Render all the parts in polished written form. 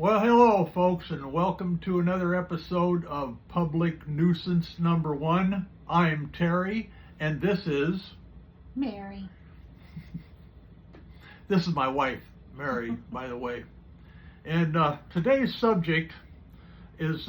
Well, hello, folks, and welcome to another episode of Public Nuisance Number One. I'm Terry, and this is Mary. my wife, Mary, by the way. And today's subject is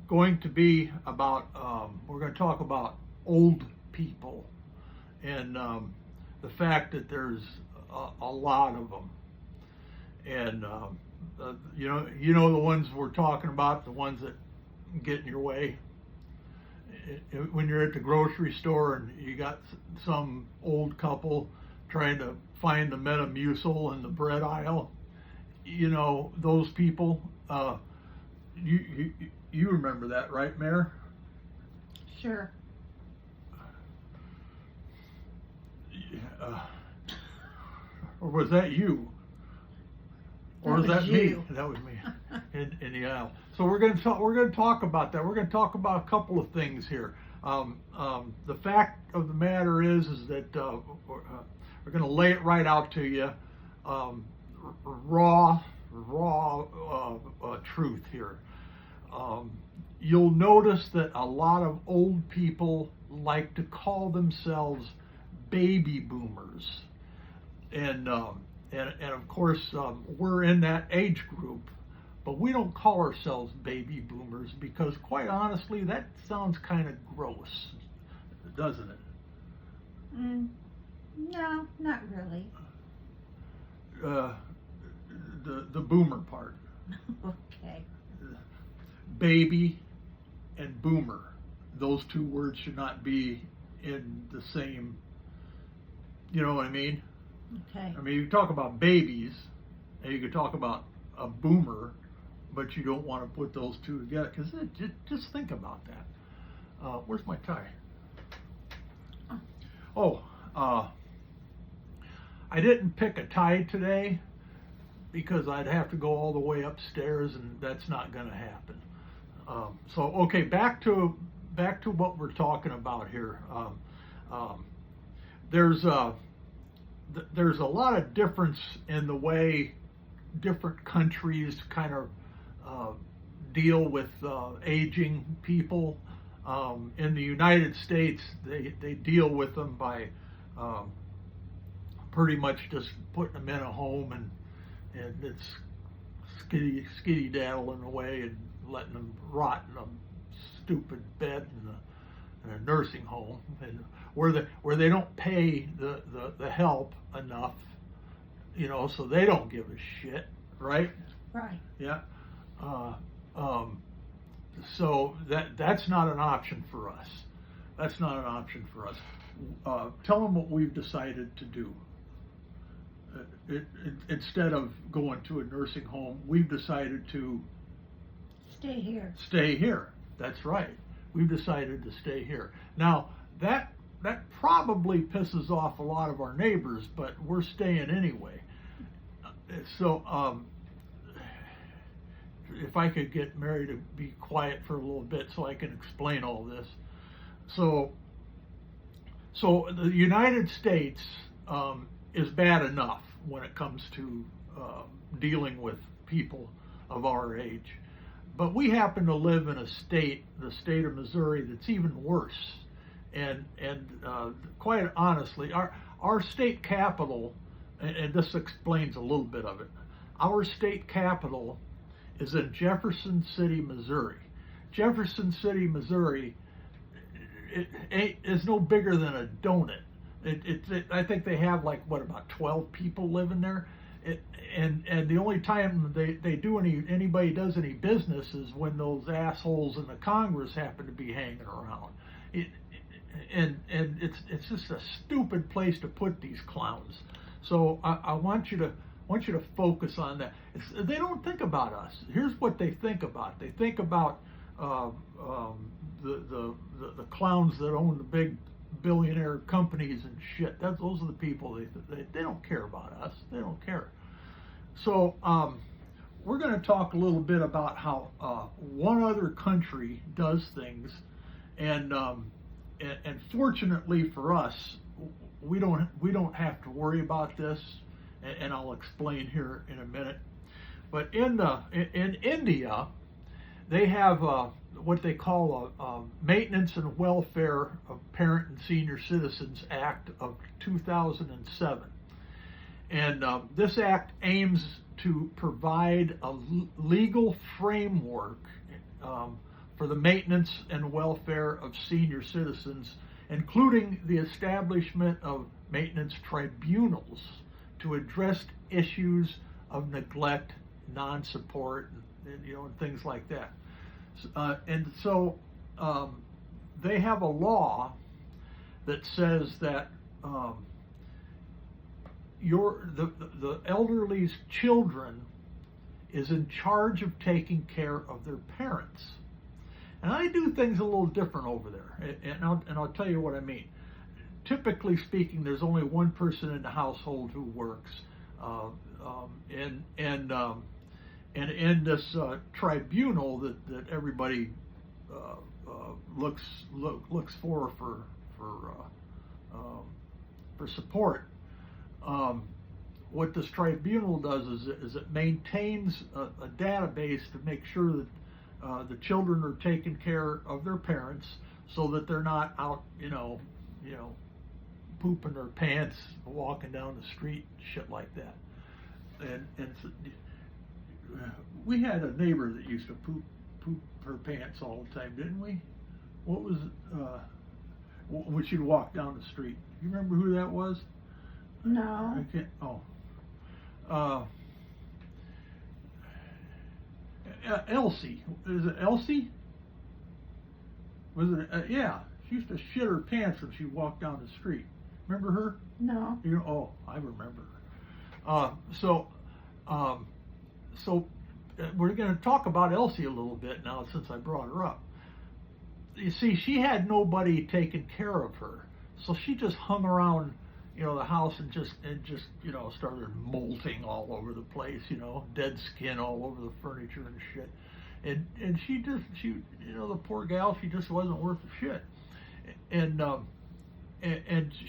going to be about, we're going to talk about old people and the fact that there's a lot of them. And you know the ones we're talking about, the ones that get in your way. When you're at the grocery store and you got some old couple trying to find the Metamucil in the bread aisle, you know those people. You remember that, right, Mayor? Sure. Or was that you? Or was that you. me? That was me in the aisle. So we're going to talk about that. We're going to talk about a couple of things here. The fact of the matter is that we're going to lay it right out to you, raw truth here. You'll notice that a lot of old people like to call themselves baby boomers, and of course, we're in that age group, but we don't call ourselves baby boomers because, quite honestly, that sounds kind of gross, doesn't it? No, not really. The boomer part. Okay. Baby and boomer, those two words should not be in the same, you know what I mean? Okay. I mean, you talk about babies, and you could talk about a boomer, but you don't want to put those two together, because just think about that. Where's my tie? Oh, I didn't pick a tie today, because I'd have to go all the way upstairs, and that's not going to happen. So, okay, back to what we're talking about here. There's a lot of difference in the way different countries kind of deal with aging people. In the United States, they deal with them by pretty much just putting them in a home and it's skitty daddling away and letting them rot in a stupid bed in a nursing home, and where they don't pay the help enough, you know, so they don't give a shit, right? Right. Yeah. So that's not an option for us. That's not an option for us. Tell them what we've decided to do. Instead of going to a nursing home, we've decided to Stay here. stay here. That's right. We've decided to stay here. Now, that probably pisses off a lot of our neighbors, but we're staying anyway. So, if I could get Mary to be quiet for a little bit so I can explain all this. So the United States is bad enough when it comes to dealing with people of our age. But we happen to live in a state, the state of Missouri, that's even worse. And quite honestly, our state capital, and this explains a little bit of it, our state capital is in Jefferson City, Missouri. Jefferson City, Missouri, is no bigger than a donut. I think they have about 12 people living there. And the only time anybody does any business is when those assholes in the Congress happen to be hanging around. And it's just a stupid place to put these clowns. So I want you to focus on that. They don't think about us. Here's what they think about. They think about the clowns that own the big billionaire companies and shit. Those are the people they don't care about us. They don't care. So we're going to talk a little bit about how one other country does things, and fortunately for us, we don't have to worry about this, and I'll explain here in a minute. But in India, they have what they call a Maintenance and Welfare of Parent and Senior Citizens Act of 2007. And this act aims to provide a legal framework for the maintenance and welfare of senior citizens, including the establishment of maintenance tribunals to address issues of neglect, non-support, and things like that. And so they have a law that says that the elderly's children is in charge of taking care of their parents. And I do things a little different over there, and I'll tell you what I mean. Typically speaking, there's only one person in the household who works, and in this tribunal that everybody looks for support. What this tribunal does is it maintains a database to make sure that the children are taking care of their parents, so that they're not out, pooping their pants, walking down the street, shit like that. And so, we had a neighbor that used to poop her pants all the time, didn't we? What was when she'd walk down the street? You remember who that was? No. I can't. Oh. Elsie. Is it Elsie? Was it? Yeah. She used to shit her pants when she walked down the street. Remember her? No. Oh, I remember her. So we're going to talk about Elsie a little bit now, since I brought her up. You see, she had nobody taking care of her, so she just hung around, the house and just started molting all over the place, dead skin all over the furniture and shit. And she the poor gal, she just wasn't worth the shit. And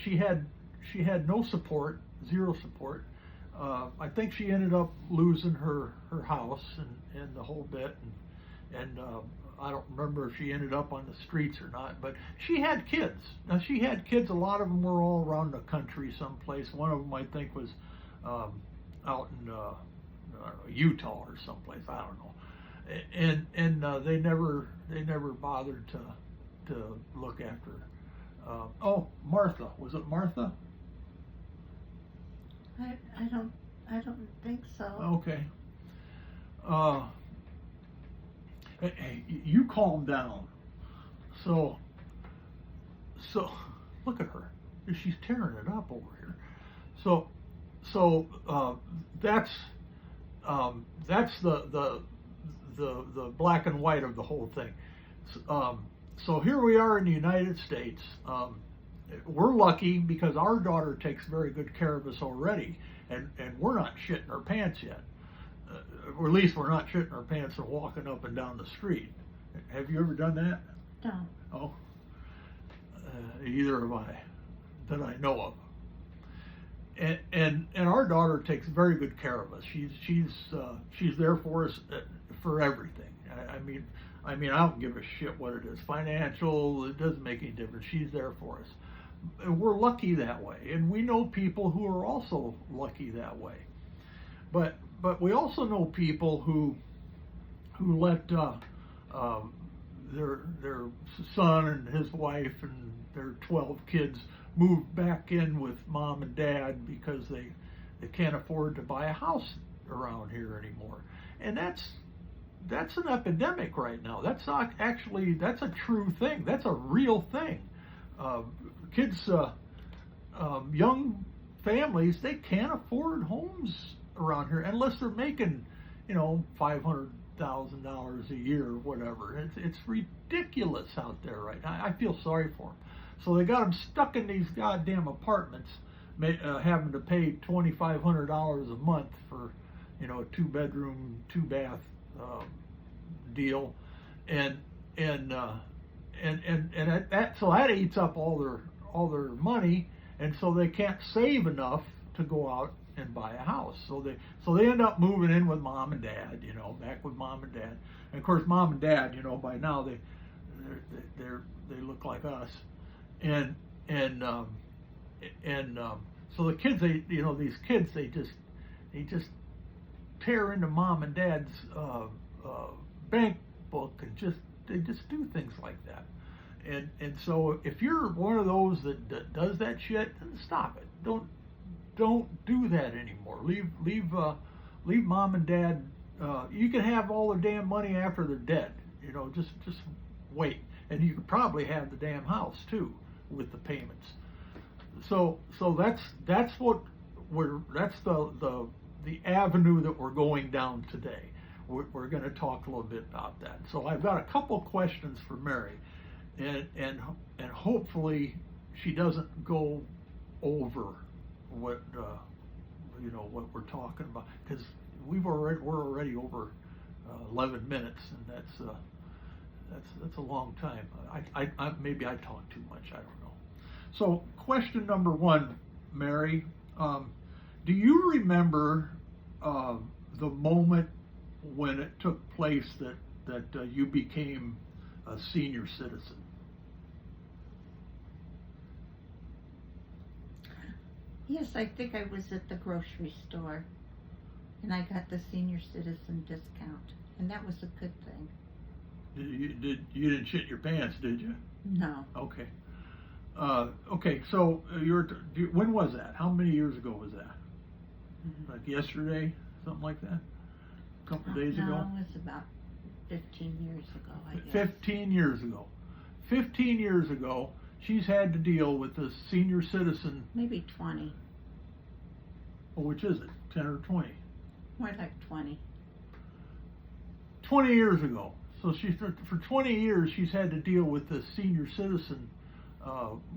she had no support, zero support. I think she ended up losing her house and the whole bit, and I don't remember if she ended up on the streets or not, but she had kids. Now, she had kids, a lot of them were all around the country someplace. One of them, I think, was out in I don't know, Utah or someplace, I don't know. And they never bothered to look after her. Oh, Martha. Was it Martha? I don't think so. Okay. Hey, you calm down. So look at her. She's tearing it up over here. So that's the black and white of the whole thing. So here we are in the United States. We're lucky because our daughter takes very good care of us already, and we're not shitting our pants yet. Or at least we're not shitting our pants and walking up and down the street. Have you ever done that? No. Oh, either have I, that I know of. And our daughter takes very good care of us. She's there for us for everything. I mean I don't give a shit what it is. Financial, it doesn't make any difference. She's there for us. And we're lucky that way, and we know people who are also lucky that way. But we also know people who let their son and his wife and their 12 kids move back in with mom and dad because they can't afford to buy a house around here anymore. And that's an epidemic right now. That's not actually, that's a true thing. That's a real thing. Kids, young families, they can't afford homes around here unless they're making, $500,000 a year or whatever. It's ridiculous out there right now. I feel sorry for them. So they got them stuck in these goddamn apartments, having to pay $2,500 a month for, a 2-bedroom, 2-bath deal, and that eats up all their money, and so they can't save enough to go out and buy a house. So they end up moving in with mom and dad, you know, back with mom and dad. And of course, mom and dad, you know, by now they look like us, and and um, so the kids, these kids, they just tear into mom and dad's bank book and they just do things like that. And so if you're one of those that does that shit, then stop it. Don't do that anymore. Leave mom and dad. You can have all the damn money after they're dead. You know, just wait, and you could probably have the damn house too with the payments. So that's what that's the avenue that we're going down today. We're going to talk a little bit about that. So I've got a couple questions for Mary, and hopefully she doesn't go over what what we're talking about, because we're already over 11 minutes, and that's a long time. I maybe I talk too much. I don't know. So question number one, Mary, do you remember the moment when it took place that you became a senior citizen? Yes, I think I was at the grocery store, and I got the senior citizen discount, and that was a good thing. You didn't shit your pants, did you? No. Okay. Okay. So when was that? How many years ago was that? Mm-hmm. Like yesterday, something like that? A couple days ago? No, it was about 15 years ago, I guess. 15 years ago. 15 years ago, she's had to deal with the senior citizen. Maybe 20. Well, which is it? 10 or 20? More like 20. 20 years ago. So for 20 years, she's had to deal with the senior citizen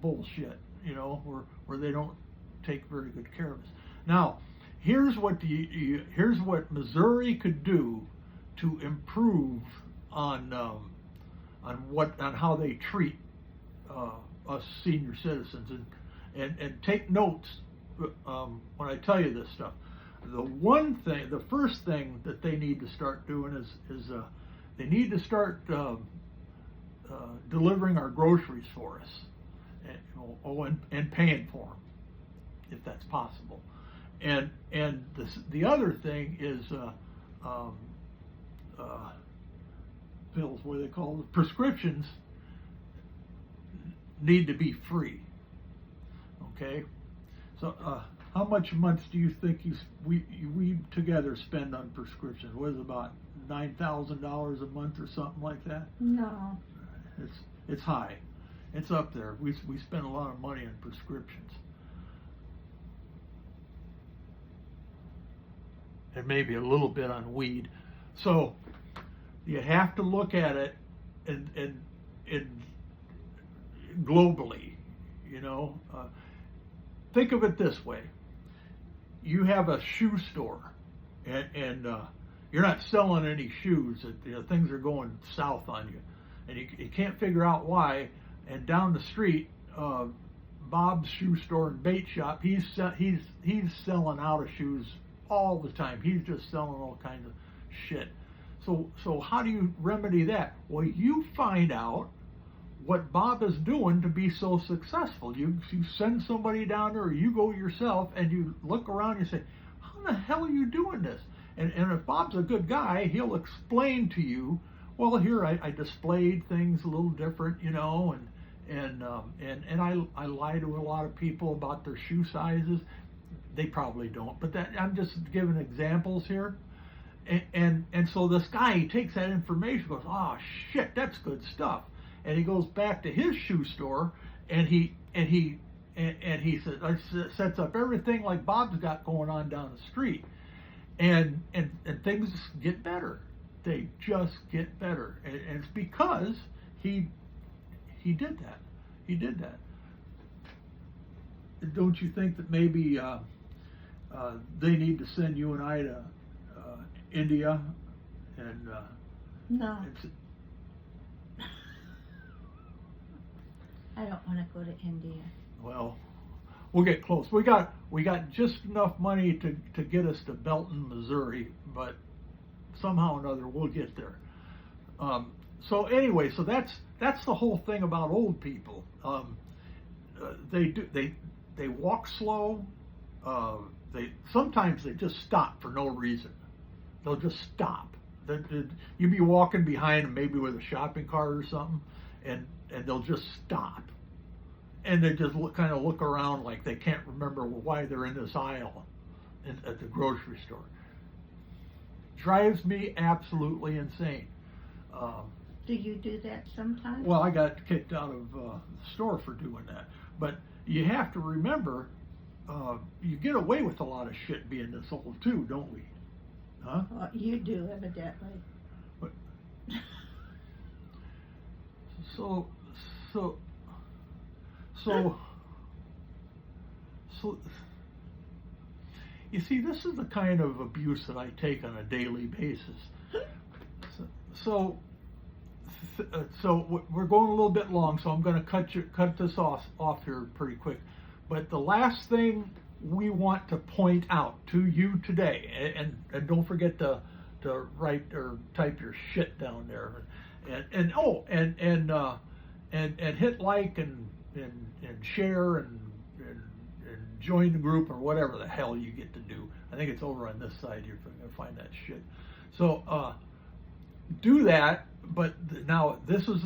bullshit, you know, where they don't take very good care of us. Now, here's what Missouri could do to improve on how they treat us senior citizens, and take notes when I tell you this stuff. The first thing that they need to start doing is they need to start delivering our groceries for us, and paying for them, if that's possible. And the other thing is pills, what they call the prescriptions, need to be free. Okay, so how much a month do you think we together spend on prescriptions? What is it, about $9,000 a month or something like that? No. It's high. It's up there. We spend a lot of money on prescriptions. And maybe a little bit on weed. So you have to look at it and globally, you know. Think of it this way. You have a shoe store, and you're not selling any shoes. Things are going south on you, and you can't figure out why. And down the street, Bob's shoe store and bait shop, he's selling out of shoes all the time. He's just selling all kinds of shit. So how do you remedy that? Well, you find out what Bob is doing to be so successful. You send somebody down there, or you go yourself, and you look around and you say, how the hell are you doing this? And if Bob's a good guy, he'll explain to you, well, here I displayed things a little different, you know, and I lie to a lot of people about their shoe sizes. They probably don't, but I'm just giving examples here. And so this guy, he takes that information, goes, oh shit, that's good stuff. And he goes back to his shoe store, and he sets up everything like Bob's got going on down the street, and things get better. They just get better, and it's because he did that. He did that. Don't you think that maybe they need to send you and I to India and No. I don't want to go to India. Well, We'll get close. We got just enough money to get us to Belton, Missouri, but somehow or another we'll get there. So anyway, so that's the whole thing about old people. They walk slow. Sometimes they just stop for no reason. They'll just stop. You be walking behind them, maybe with a shopping cart or something, and they'll just stop. And they just kind of look around like they can't remember why they're in this aisle at the grocery store. Drives me absolutely insane. Do you do that sometimes? Well, I got kicked out of the store for doing that. But you have to remember, you get away with a lot of shit being this old too, don't we? Huh? Well, you do, evidently. But, so, you see, this is the kind of abuse that I take on a daily basis. So we're going a little bit long, so I'm going to cut this off here pretty quick. But the last thing we want to point out to you today, and don't forget to write or type your shit down there, and hit like and share and join the group or whatever the hell you get to do. I think it's over on this side. You're going to find that shit. So do that. But now this is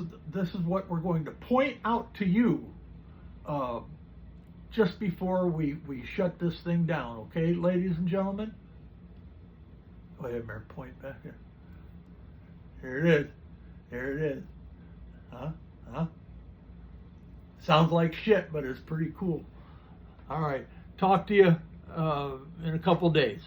what we're going to point out to you just before we shut this thing down. Okay, ladies and gentlemen. Go ahead, Mary. Point back here. Here it is. There it is. Huh? Sounds like shit, but it's pretty cool. All right. Talk to you in a couple days.